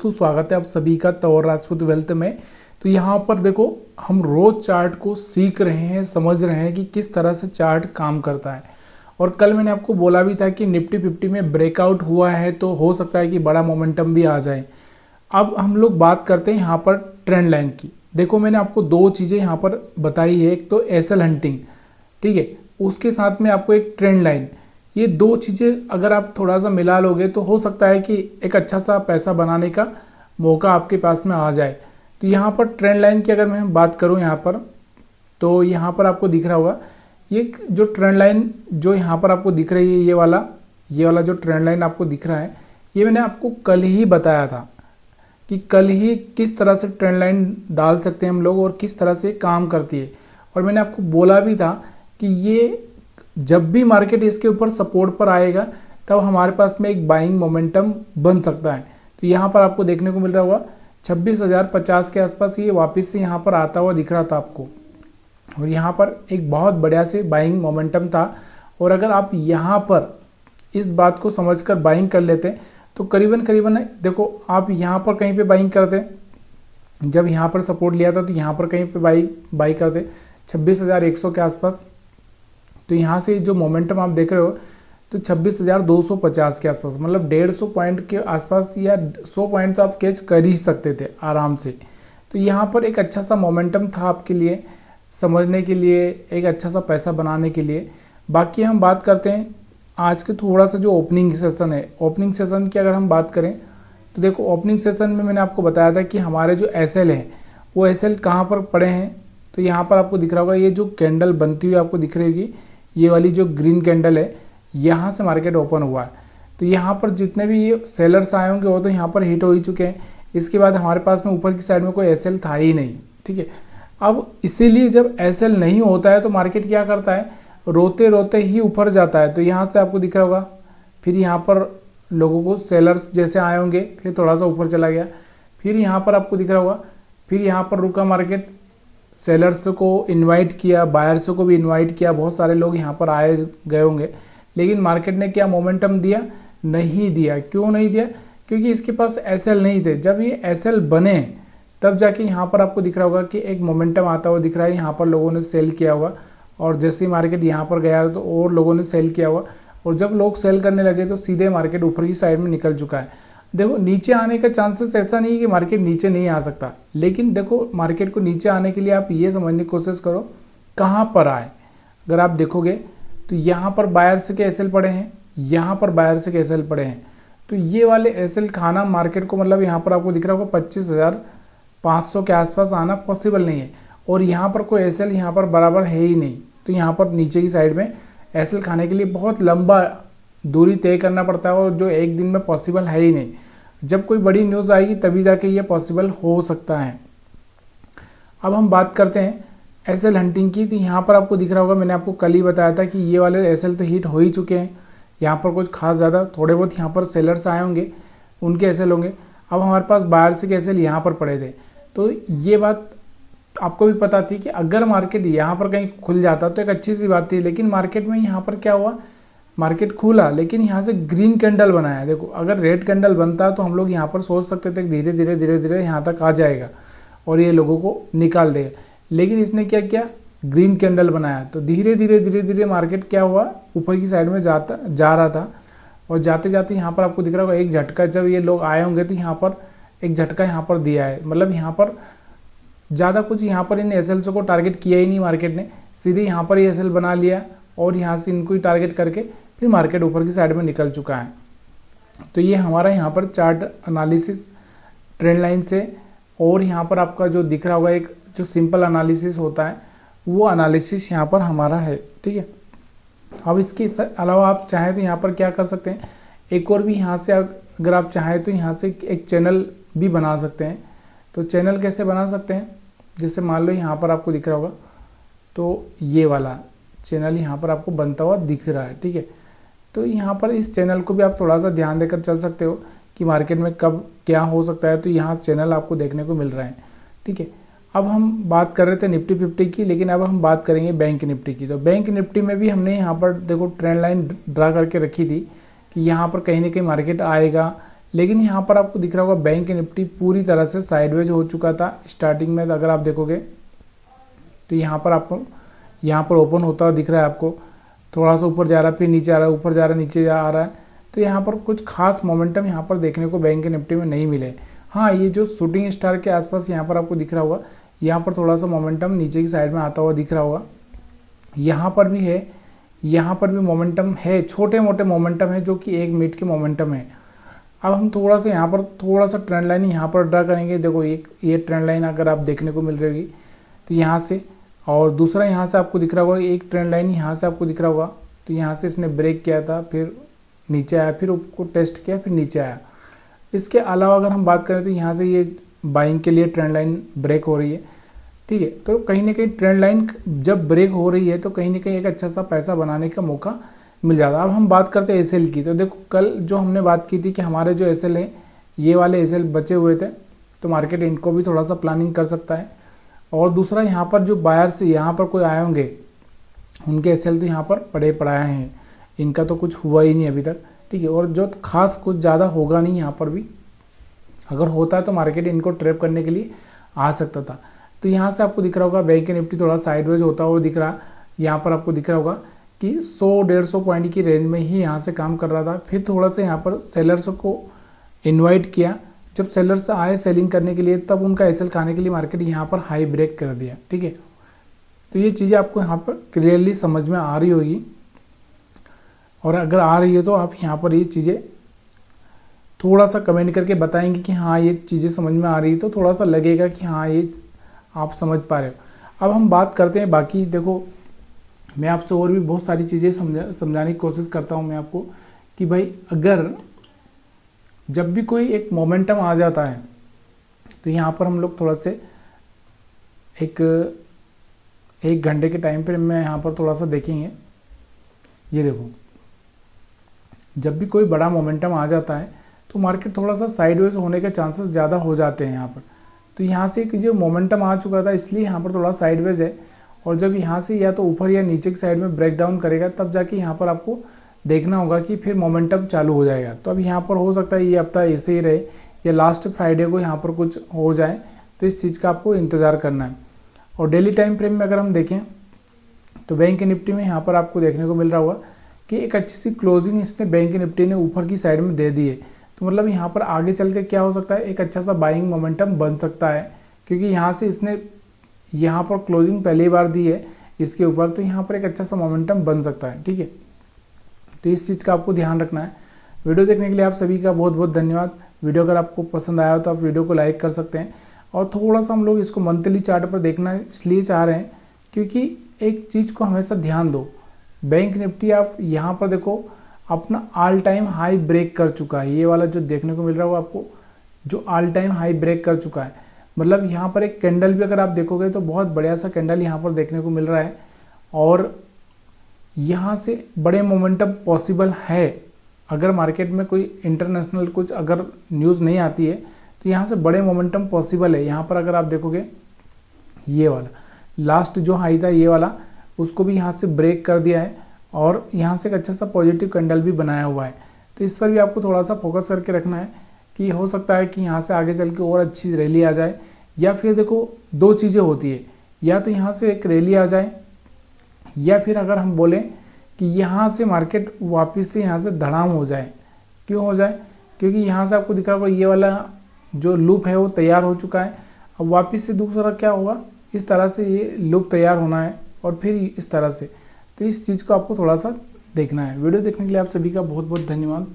तो स्वागत है आप सभी का तौर राजपूत वेल्थ में। तो यहाँ पर देखो हम रोज चार्ट को सीख रहे हैं, समझ रहे हैं कि किस तरह से चार्ट काम करता है। और कल मैंने आपको बोला भी था कि निफ्टी 50 में ब्रेकआउट हुआ है तो हो सकता है कि बड़ा मोमेंटम भी आ जाए। अब हम लोग बात करते हैं यहाँ पर ट्रेंड लाइन की। देखो मैंने आपको दो चीज़ें यहाँ पर बताई है, एक तो एसएल हंटिंग, ठीक है, उसके साथ में आपको एक ट्रेंड लाइन। ये दो चीज़ें अगर आप थोड़ा सा मिला लोगे तो हो सकता है कि एक अच्छा सा पैसा बनाने का मौका आपके पास में आ जाए। तो यहाँ पर ट्रेंड लाइन की अगर मैं बात करूँ यहाँ पर, तो यहाँ पर आपको दिख रहा होगा ये जो ट्रेंड लाइन जो यहाँ पर आपको दिख रही है, ये वाला जो ट्रेंड लाइन आपको दिख रहा है, ये मैंने आपको कल ही बताया था कि कल ही किस तरह से ट्रेंड लाइन डाल सकते हैं हम लोग और किस तरह से काम करती है। और मैंने आपको बोला भी था कि ये जब भी मार्केट इसके ऊपर सपोर्ट पर आएगा तब हमारे पास में एक बाइंग मोमेंटम बन सकता है। तो यहाँ पर आपको देखने को मिल रहा होगा 26,050 के आसपास ये वापस से यहाँ पर आता हुआ दिख रहा था आपको, और यहाँ पर एक बहुत बढ़िया से बाइंग मोमेंटम था। और अगर आप यहाँ पर इस बात को समझकर बाइंग कर लेते तो करीबन देखो आप यहाँ पर कहीं पे बाइंग करते, जब यहाँ पर सपोर्ट लिया था तो यहाँ पर कहीं पे बाई करते 26,100 के आसपास। तो यहाँ से जो मोमेंटम आप देख रहे हो तो 26,250 के आसपास, मतलब 150 पॉइंट के आसपास या 100 पॉइंट तो आप कैच कर ही सकते थे आराम से। तो यहाँ पर एक अच्छा सा मोमेंटम था आपके लिए समझने के लिए, एक अच्छा सा पैसा बनाने के लिए। बाकी हम बात करते हैं आज के थोड़ा सा जो ओपनिंग सेशन है। ओपनिंग सेशन की अगर हम बात करें तो देखो ओपनिंग सेशन में मैंने आपको बताया था कि हमारे जो एसएल है वो एसएल कहाँ पर पड़े हैं। तो यहाँ पर आपको दिख रहा होगा ये जो कैंडल बनती हुई आपको दिख रही होगी, ये वाली जो ग्रीन कैंडल है, यहाँ से मार्केट ओपन हुआ है। तो यहाँ पर जितने भी ये सेलर्स आए होंगे वो तो यहाँ पर हिट हो ही चुके हैं। इसके बाद हमारे पास में ऊपर की साइड में कोई एसएल था ही नहीं, ठीक है। अब इसीलिए जब एसएल नहीं होता है तो मार्केट क्या करता है, रोते रोते ही ऊपर जाता है। तो यहाँ से आपको दिख रहा होगा फिर यहाँ पर लोगों को सेलर्स जैसे आए होंगे, फिर थोड़ा सा ऊपर चला गया, फिर यहाँ पर आपको दिख रहा होगा फिर यहाँ पर रुका मार्केट, सेलर्स को इनवाइट किया, बायर्स को भी इनवाइट किया, बहुत सारे लोग यहाँ पर आए गए होंगे, लेकिन मार्केट ने क्या मोमेंटम दिया, नहीं दिया। क्यों नहीं दिया, क्योंकि इसके पास एसएल नहीं थे। जब ये एसएल बने तब जाके यहाँ पर आपको दिख रहा होगा कि एक मोमेंटम आता हुआ दिख रहा है, यहाँ पर लोगों ने सेल किया होगा, और जैसे ही मार्केट यहाँ पर गया तो और लोगों ने सेल किया होगा, और जब लोग सेल करने लगे तो सीधे मार्केट ऊपर की साइड में निकल चुका है। देखो नीचे आने का चांसेस ऐसा नहीं है कि मार्केट नीचे नहीं आ सकता, लेकिन देखो मार्केट को नीचे आने के लिए आप ये समझने की कोशिश करो कहाँ पर आए। अगर आप देखोगे तो यहाँ पर बायर्स के एसएल पड़े हैं, यहाँ पर बायर्स के एसएल पड़े हैं। तो ये वाले एसएल खाना मार्केट को, मतलब यहाँ पर आपको दिख रहा होगा 25,500 के आसपास आना पॉसिबल नहीं है, और यहाँ पर कोई एसएल यहाँ पर बराबर है ही नहीं। तो यहाँ पर नीचे की साइड में एसएल खाने के लिए बहुत लंबा दूरी तय करना पड़ता है, और जो एक दिन में पॉसिबल है ही नहीं। जब कोई बड़ी न्यूज़ आएगी तभी जाके ये पॉसिबल हो सकता है। अब हम बात करते हैं एसएल हंटिंग की। तो यहाँ पर आपको दिख रहा होगा, मैंने आपको कल ही बताया था कि ये वाले एसएल तो हिट हो ही चुके हैं। यहाँ पर कुछ खास ज़्यादा थोड़े बहुत यहाँ पर सेलर्स आए होंगे, उनके एसएल होंगे। अब हमारे पास बायर्स के एसएल यहाँ पर पड़े थे। तो ये बात आपको भी पता थी कि अगर मार्केट यहाँ पर कहीं खुल जाता तो एक अच्छी सी बात थी, लेकिन मार्केट में यहाँ पर क्या हुआ, मार्केट खुला लेकिन यहाँ से ग्रीन कैंडल बनाया। देखो अगर रेड कैंडल बनता तो हम लोग यहाँ पर सोच सकते थे धीरे धीरे यहाँ तक आ जाएगा और ये लोगों को निकाल देगा, लेकिन इसने क्या किया, ग्रीन कैंडल बनाया। तो धीरे धीरे मार्केट क्या हुआ, ऊपर की साइड में जा रहा था, और जाते जाते यहाँ पर आपको दिख रहा होगा एक झटका, जब ये लोग आए होंगे तो यहाँ पर एक झटका यहाँ पर दिया है। मतलब यहाँ पर ज़्यादा कुछ यहाँ पर इन एसएल्स को टारगेट किया ही नहीं मार्केट ने, सीधे यहाँ पर ही एसएल बना लिया और यहाँ से इनको ही टारगेट करके फिर मार्केट ऊपर की साइड में निकल चुका है। तो ये हमारा यहाँ पर चार्ट एनालिसिस ट्रेंड लाइन से, और यहाँ पर आपका जो दिख रहा होगा एक जो सिंपल एनालिसिस होता है वो एनालिसिस यहाँ पर हमारा है, ठीक है। अब इसके अलावा आप चाहें तो यहाँ पर क्या कर सकते हैं, एक और भी यहाँ से अगर आप चाहें तो यहाँ से एक चैनल भी बना सकते हैं। तो चैनल कैसे बना सकते हैं, जैसे मान लो यहाँ पर आपको दिख रहा होगा तो ये वाला चैनल यहाँ पर आपको बनता हुआ दिख रहा है, ठीक है। तो यहाँ पर इस चैनल को भी आप थोड़ा सा ध्यान देकर चल सकते हो कि मार्केट में कब क्या हो सकता है। तो यहाँ चैनल आपको देखने को मिल रहा है, ठीक है। अब हम बात कर रहे थे निफ्टी 50 की, लेकिन अब हम बात करेंगे बैंक निफ्टी की। तो बैंक निफ्टी में भी हमने यहाँ पर देखो ट्रेंड लाइन ड्रा करके रखी थी कि यहाँ पर कहीं ना कहीं मार्केट आएगा, लेकिन यहाँ पर आपको दिख रहा होगा बैंक निफ्टी पूरी तरह से साइडवेज हो चुका था स्टार्टिंग में। अगर आप देखोगे तो यहाँ पर आपको यहाँ पर ओपन होता हुआ दिख रहा है, आपको थोड़ा सा ऊपर जा रहा है, फिर नीचे आ रहा है, ऊपर जा रहा है, नीचे आ रहा है। तो यहाँ पर कुछ खास मोमेंटम यहाँ पर देखने को बैंक निफ्टी में नहीं मिले। हाँ, ये जो शूटिंग स्टार के आसपास यहाँ पर आपको दिख रहा होगा, यहाँ पर थोड़ा सा मोमेंटम नीचे की साइड में आता हुआ दिख रहा होगा। यहाँ पर भी है, यहाँ पर भी मोमेंटम है, छोटे मोटे मोमेंटम है जो कि 1 मिनट के मोमेंटम है। अब हम थोड़ा सा यहाँ पर थोड़ा सा ट्रेंड लाइन यहाँ पर ड्रा करेंगे। देखो एक ये ट्रेंड लाइन अगर आप देखने को मिल रही होगी तो यहाँ से, और दूसरा यहाँ से आपको दिख रहा होगा एक ट्रेंड लाइन यहाँ से आपको दिख रहा होगा। तो यहाँ से इसने ब्रेक किया था, फिर नीचे आया, फिर उसको टेस्ट किया, फिर नीचे आया। इसके अलावा अगर हम बात करें तो यहाँ से ये बाइंग के लिए ट्रेंड लाइन ब्रेक हो रही है, ठीक है। तो कहीं ना कहीं ट्रेंड लाइन जब ब्रेक हो रही है तो कहीं ना कहीं एक अच्छा सा पैसा बनाने का मौका मिल जाता है। अब हम बात करते हैं एसएल की। तो देखो कल जो हमने बात की थी कि हमारे जो एसएल है, ये वाले एसएल बचे हुए थे, तो मार्केट इनको भी थोड़ा सा प्लानिंग कर सकता है। और दूसरा यहाँ पर जो बायर्स यहाँ पर कोई आए होंगे, उनके एसएल तो यहाँ पर पड़े पड़ाए हैं, इनका तो कुछ हुआ ही नहीं अभी तक, ठीक है। और जो खास कुछ ज़्यादा होगा नहीं यहाँ पर भी, अगर होता है तो मार्केट इनको ट्रैप करने के लिए आ सकता था। तो यहाँ से आपको दिख रहा होगा बैंक निफ्टी थोड़ा साइडवेज होता हुआ दिख रहा, यहाँ पर आपको दिख रहा होगा कि 100-150 पॉइंट की रेंज में ही यहाँ से काम कर रहा था। फिर थोड़ा सा यहाँ पर सेलर्स को इनवाइट किया, जब सेलर्स आए सेलिंग करने के लिए तब उनका एसएल खाने के लिए मार्केट यहाँ पर हाई ब्रेक कर दिया, ठीक है। तो ये चीज़ें आपको यहाँ पर क्लियरली समझ में आ रही होगी, और अगर आ रही है तो आप यहाँ पर ये चीज़ें थोड़ा सा कमेंट करके बताएंगे कि हाँ ये चीज़ें समझ में आ रही है, तो थोड़ा सा लगेगा कि हाँ ये आप समझ पा रहे हो। अब हम बात करते हैं बाकी। देखो मैं आपसे और भी बहुत सारी चीज़ें समझाने की कोशिश करता हूँ मैं आपको कि भाई अगर जब भी कोई एक मोमेंटम आ जाता है तो यहाँ पर हम लोग थोड़ा से एक घंटे के टाइम पर मैं यहाँ पर थोड़ा सा देखेंगे। ये देखो जब भी कोई बड़ा मोमेंटम आ जाता है तो मार्केट थोड़ा सा साइडवेज होने के चांसेस ज़्यादा हो जाते हैं यहाँ पर। तो यहाँ से एक जो मोमेंटम आ चुका था इसलिए यहाँ पर थोड़ा साइडवेज है, और जब यहाँ से या तो ऊपर या नीचे की साइड में ब्रेक डाउन करेगा तब जाके यहाँ पर आपको देखना होगा कि फिर मोमेंटम चालू हो जाएगा। तो अब यहाँ पर हो सकता है ये हफ्ता ऐसे ही रहे या लास्ट फ्राइडे को यहाँ पर कुछ हो जाए, तो इस चीज़ का आपको इंतज़ार करना है। और डेली टाइम फ्रेम में अगर हम देखें तो बैंक निफ्टी में यहाँ पर आपको देखने को मिल रहा होगा कि एक अच्छी सी क्लोजिंग इसने बैंक निफ्टी ने ऊपर की साइड में दे दी है। तो मतलब यहाँ पर आगे चल के क्या हो सकता है, एक अच्छा सा बाइंग मोमेंटम बन सकता है, क्योंकि यहाँ से इसने यहाँ पर क्लोजिंग पहली बार दी है इसके ऊपर, तो यहाँ पर एक अच्छा सा मोमेंटम बन सकता है, ठीक है। तो इस चीज़ का आपको ध्यान रखना है। वीडियो देखने के लिए आप सभी का बहुत बहुत धन्यवाद। वीडियो अगर आपको पसंद आया हो तो आप वीडियो को लाइक कर सकते हैं। और थोड़ा सा हम लोग इसको मंथली चार्ट पर देखना इसलिए चाह रहे हैं क्योंकि एक चीज़ को हमेशा ध्यान दो, बैंक निफ्टी आप यहाँ पर देखो अपना ऑल टाइम हाई ब्रेक कर चुका है। ये वाला जो देखने को मिल रहा है वो आपको जो ऑल टाइम हाई ब्रेक कर चुका है, मतलब यहाँ पर एक कैंडल भी अगर आप देखोगे तो बहुत बढ़िया सा कैंडल यहाँ पर देखने को मिल रहा है, और यहाँ से बड़े मोमेंटम पॉसिबल है। अगर मार्केट में कोई इंटरनेशनल कुछ अगर न्यूज़ नहीं आती है तो यहाँ से बड़े मोमेंटम पॉसिबल है। यहाँ पर अगर आप देखोगे ये वाला लास्ट जो हाई था ये वाला, उसको भी यहाँ से ब्रेक कर दिया है, और यहाँ से एक अच्छा सा पॉजिटिव कैंडल भी बनाया हुआ है। तो इस पर भी आपको थोड़ा सा फोकस करके रखना है कि हो सकता है कि यहाँ से आगे चल के और अच्छी रैली आ जाए, या फिर देखो दो चीज़ें होती है, या तो यहाँ से एक रैली आ जाए, या फिर अगर हम बोलें कि यहाँ से मार्केट वापस से यहाँ से धड़ाम हो जाए। क्यों हो जाए? क्योंकि यहाँ से आपको दिख रहा होगा ये वाला जो लूप है वो तैयार हो चुका है। अब वापस से दूसरा क्या होगा, इस तरह से ये लूप तैयार होना है और फिर इस तरह से। तो इस चीज़ को आपको थोड़ा सा देखना है। वीडियो देखने के लिए आप सभी का बहुत बहुत धन्यवाद।